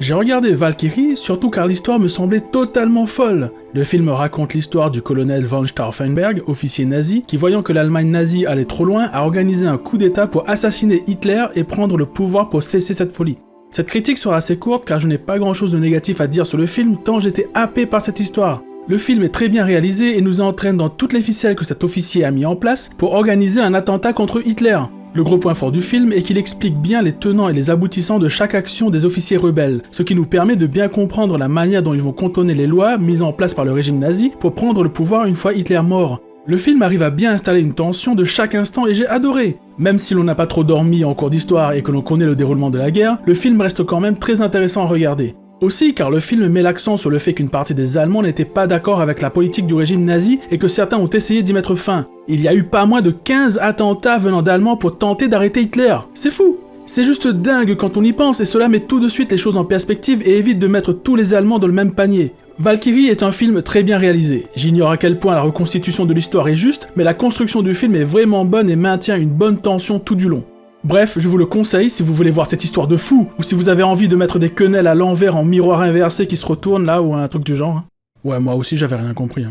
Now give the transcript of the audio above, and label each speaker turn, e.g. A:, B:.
A: J'ai regardé Valkyrie, surtout car l'histoire me semblait totalement folle. Le film raconte l'histoire du colonel von Stauffenberg, officier nazi, qui voyant que l'Allemagne nazie allait trop loin, a organisé un coup d'état pour assassiner Hitler et prendre le pouvoir pour cesser cette folie. Cette critique sera assez courte car je n'ai pas grand chose de négatif à dire sur le film tant j'étais happé par cette histoire. Le film est très bien réalisé et nous entraîne dans toutes les ficelles que cet officier a mis en place pour organiser un attentat contre Hitler. Le gros point fort du film est qu'il explique bien les tenants et les aboutissants de chaque action des officiers rebelles, ce qui nous permet de bien comprendre la manière dont ils vont contourner les lois mises en place par le régime nazi pour prendre le pouvoir une fois Hitler mort. Le film arrive à bien installer une tension de chaque instant et j'ai adoré. Même si l'on n'a pas trop dormi en cours d'histoire et que l'on connaît le déroulement de la guerre, le film reste quand même très intéressant à regarder. Aussi car le film met l'accent sur le fait qu'une partie des Allemands n'était pas d'accord avec la politique du régime nazi et que certains ont essayé d'y mettre fin. Il y a eu pas moins de 15 attentats venant d'Allemands pour tenter d'arrêter Hitler. C'est fou! C'est juste dingue quand on y pense et cela met tout de suite les choses en perspective et évite de mettre tous les Allemands dans le même panier. Valkyrie est un film très bien réalisé. J'ignore à quel point la reconstitution de l'histoire est juste, mais la construction du film est vraiment bonne et maintient une bonne tension tout du long. Bref, je vous le conseille si vous voulez voir cette histoire de fou, ou si vous avez envie de mettre des quenelles à l'envers en miroir inversé qui se retournent là, ou un truc du genre. Ouais, moi aussi j'avais rien compris.